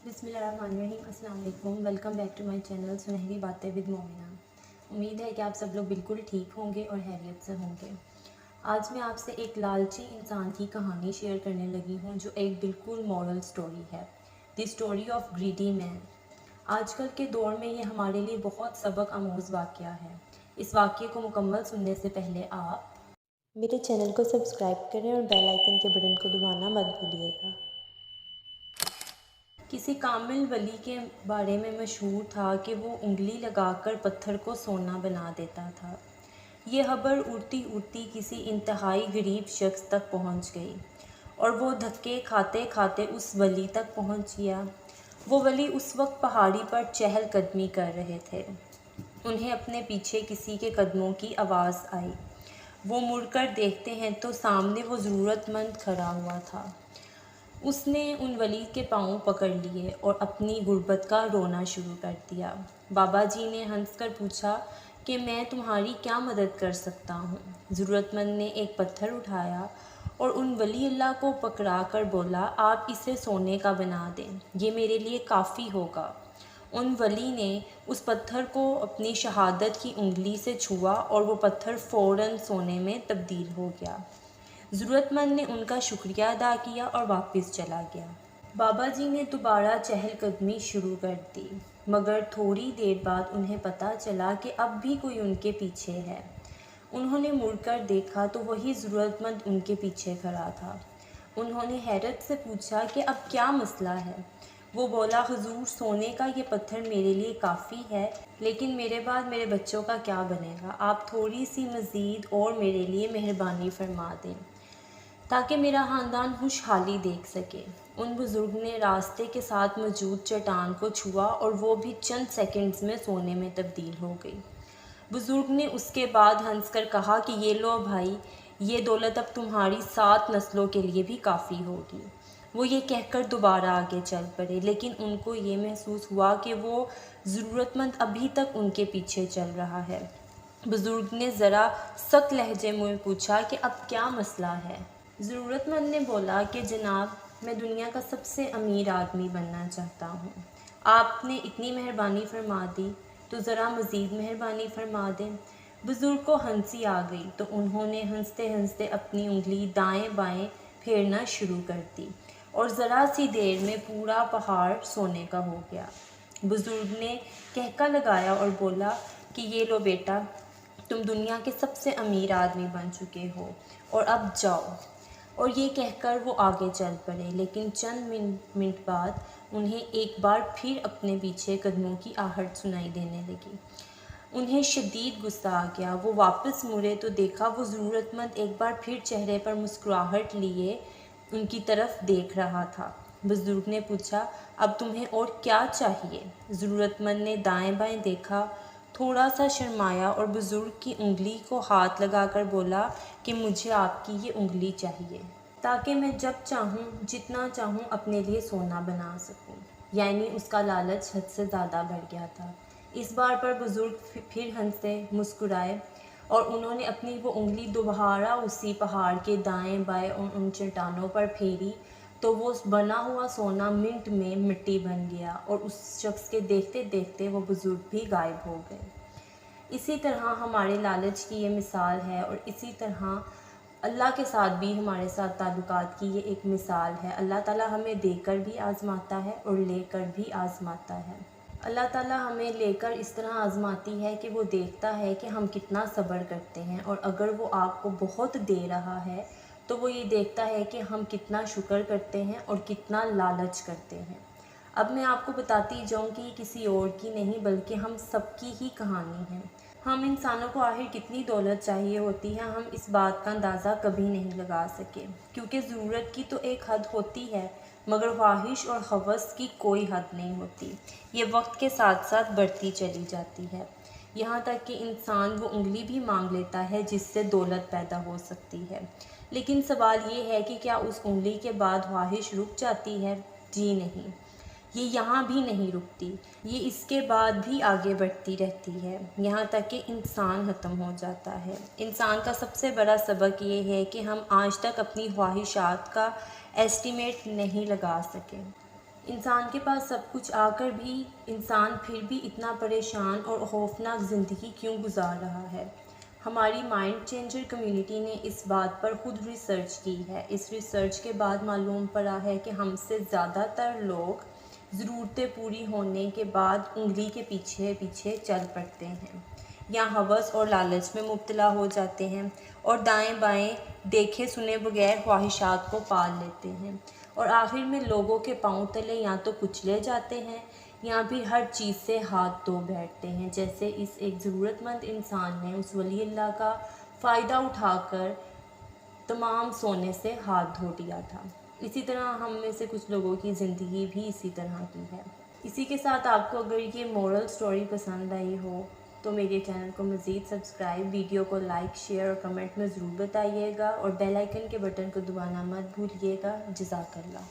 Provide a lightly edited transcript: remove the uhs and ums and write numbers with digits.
بسم اللہ الرحمن الرحیم۔ السلام علیکم، welcome back to my channel سنہری باتیں ود مومنہ۔ امید ہے کہ آپ سب لوگ بالکل ٹھیک ہوں گے اور خیریت سے ہوں گے۔ آج میں آپ سے ایک لالچی انسان کی کہانی شیئر کرنے لگی ہوں جو ایک بالکل مورل سٹوری ہے، دی سٹوری آف گریڈی مین۔ آج کل کے دور میں یہ ہمارے لیے بہت سبق آموز واقعہ ہے۔ اس واقعے کو مکمل سننے سے پہلے آپ میرے چینل کو سبسکرائب کریں اور بیل آئیکن کے بٹن کو دبانا مت بھولیے گا۔ کسی کامل ولی کے بارے میں مشہور تھا کہ وہ انگلی لگا کر پتھر کو سونا بنا دیتا تھا۔ یہ خبر اڑتی اڑتی کسی انتہائی غریب شخص تک پہنچ گئی اور وہ دھکے کھاتے کھاتے اس ولی تک پہنچ گیا۔ وہ ولی اس وقت پہاڑی پر چہل قدمی کر رہے تھے۔ انہیں اپنے پیچھے کسی کے قدموں کی آواز آئی۔ وہ مڑ کر دیکھتے ہیں تو سامنے وہ ضرورت مند کھڑا ہوا تھا۔ اس نے ان ولی کے پاؤں پکڑ لیے اور اپنی غربت کا رونا شروع کر دیا۔ بابا جی نے ہنس کر پوچھا کہ میں تمہاری کیا مدد کر سکتا ہوں؟ ضرورت مند نے ایک پتھر اٹھایا اور ان ولی اللہ کو پکڑا کر بولا، آپ اسے سونے کا بنا دیں، یہ میرے لیے کافی ہوگا۔ ان ولی نے اس پتھر کو اپنی شہادت کی انگلی سے چھوا اور وہ پتھر فوراً سونے میں تبدیل ہو گیا۔ ضرورت مند نے ان کا شکریہ ادا کیا اور واپس چلا گیا۔ بابا جی نے دوبارہ چہل قدمی شروع کر دی، مگر تھوڑی دیر بعد انہیں پتہ چلا کہ اب بھی کوئی ان کے پیچھے ہے۔ انہوں نے مڑ کر دیکھا تو وہی ضرورت مند ان کے پیچھے کھڑا تھا۔ انہوں نے حیرت سے پوچھا کہ اب کیا مسئلہ ہے؟ وہ بولا، حضور، سونے کا یہ پتھر میرے لیے کافی ہے، لیکن میرے بعد میرے بچوں کا کیا بنے گا؟ آپ تھوڑی سی مزید اور میرے لیے مہربانی فرما دیں تاکہ میرا خاندان خوشحالی دیکھ سکے۔ ان بزرگ نے راستے کے ساتھ موجود چٹان کو چھوا اور وہ بھی چند سیکنڈز میں سونے میں تبدیل ہو گئی۔ بزرگ نے اس کے بعد ہنس کر کہا کہ یہ لو بھائی، یہ دولت اب تمہاری 7 نسلوں کے لیے بھی کافی ہوگی۔ وہ یہ کہہ کر دوبارہ آگے چل پڑے، لیکن ان کو یہ محسوس ہوا کہ وہ ضرورت مند ابھی تک ان کے پیچھے چل رہا ہے۔ بزرگ نے ذرا سخت لہجے میں پوچھا کہ اب کیا مسئلہ ہے؟ ضرورت مند نے بولا کہ جناب، میں دنیا کا سب سے امیر آدمی بننا چاہتا ہوں۔ آپ نے اتنی مہربانی فرما دی تو ذرا مزید مہربانی فرما دیں۔ بزرگ کو ہنسی آ گئی تو انہوں نے ہنستے ہنستے اپنی انگلی دائیں بائیں پھیرنا شروع کر دی اور ذرا سی دیر میں پورا پہاڑ سونے کا ہو گیا۔ بزرگ نے کہکا لگایا اور بولا کہ یہ لو بیٹا، تم دنیا کے سب سے امیر آدمی بن چکے ہو اور اب جاؤ۔ اور یہ کہہ کر وہ آگے چل پڑے، لیکن چند منٹ بعد انہیں ایک بار پھر اپنے پیچھے قدموں کی آہٹ سنائی دینے لگی۔ انہیں شدید غصہ آ گیا۔ وہ واپس مڑے تو دیکھا وہ ضرورت مند ایک بار پھر چہرے پر مسکراہٹ لیے ان کی طرف دیکھ رہا تھا۔ بزرگ نے پوچھا، اب تمہیں اور کیا چاہیے؟ ضرورت مند نے دائیں بائیں دیکھا، تھوڑا سا شرمایا اور بزرگ کی انگلی کو ہاتھ لگا کر بولا کہ مجھے آپ کی یہ انگلی چاہیے تاکہ میں جب چاہوں جتنا چاہوں اپنے لیے سونا بنا سکوں۔ یعنی اس کا لالچ حد سے زیادہ بڑھ گیا تھا۔ اس بار پر بزرگ پھر ہنسے مسکرائے اور انہوں نے اپنی وہ انگلی دوبارہ اسی پہاڑ کے دائیں بائیں اور ان چٹانوں پر پھیری تو وہ بنا ہوا سونا منٹ میں مٹی بن گیا اور اس شخص کے دیکھتے دیکھتے وہ بزرگ بھی غائب ہو گئے۔ اسی طرح ہمارے لالچ کی یہ مثال ہے اور اسی طرح اللہ کے ساتھ بھی ہمارے ساتھ تعلقات کی یہ ایک مثال ہے۔ اللہ تعالیٰ ہمیں دے کر بھی آزماتا ہے اور لے کر بھی آزماتا ہے۔ اللہ تعالیٰ ہمیں لے کر اس طرح آزماتی ہے کہ وہ دیکھتا ہے کہ ہم کتنا صبر کرتے ہیں، اور اگر وہ آپ کو بہت دے رہا ہے تو وہ یہ دیکھتا ہے کہ ہم کتنا شکر کرتے ہیں اور کتنا لالچ کرتے ہیں۔ اب میں آپ کو بتاتی جاؤں کہ یہ کسی اور کی نہیں بلکہ ہم سب کی ہی کہانی ہے۔ ہم انسانوں کو آخر کتنی دولت چاہیے ہوتی ہے، ہم اس بات کا اندازہ کبھی نہیں لگا سکے، کیونکہ ضرورت کی تو ایک حد ہوتی ہے مگر خواہش اور ہوس کی کوئی حد نہیں ہوتی۔ یہ وقت کے ساتھ ساتھ بڑھتی چلی جاتی ہے، یہاں تک کہ انسان وہ انگلی بھی مانگ لیتا ہے جس سے دولت پیدا ہو سکتی ہے۔ لیکن سوال یہ ہے کہ کیا اس انگلی کے بعد خواہش رک جاتی ہے؟ جی نہیں، یہ یہاں بھی نہیں رکتی، یہ اس کے بعد بھی آگے بڑھتی رہتی ہے، یہاں تک کہ انسان ختم ہو جاتا ہے۔ انسان کا سب سے بڑا سبق یہ ہے کہ ہم آج تک اپنی خواہشات کا ایسٹیمیٹ نہیں لگا سکے۔ انسان کے پاس سب کچھ آ کر بھی انسان پھر بھی اتنا پریشان اور خوفناک زندگی کیوں گزار رہا ہے؟ ہماری مائنڈ چینجر کمیونٹی نے اس بات پر خود ریسرچ کی ہے۔ اس ریسرچ کے بعد معلوم پڑا ہے کہ ہم سے زیادہ تر لوگ ضرورتیں پوری ہونے کے بعد انگلی کے پیچھے پیچھے چل پڑتے ہیں، یا ہوس اور لالچ میں مبتلا ہو جاتے ہیں اور دائیں بائیں دیکھے سنے بغیر خواہشات کو پال لیتے ہیں، اور آخر میں لوگوں کے پاؤں تلے یا تو کچلے جاتے ہیں یا پھر ہر چیز سے ہاتھ دھو بیٹھتے ہیں، جیسے اس ایک ضرورت مند انسان نے اس ولی اللہ کا فائدہ اٹھا کر تمام سونے سے ہاتھ دھو دیا تھا۔ اسی طرح ہم میں سے کچھ لوگوں کی زندگی بھی اسی طرح کی ہے۔ اسی کے ساتھ آپ کو اگر یہ مورل سٹوری پسند آئی ہو تو میرے چینل کو مزید سبسکرائب، ویڈیو کو لائک، شیئر اور کمنٹ میں ضرور بتائیے گا، اور بیل آئیکن کے بٹن کو دبانا مت بھولیے گا۔ جزاک اللہ۔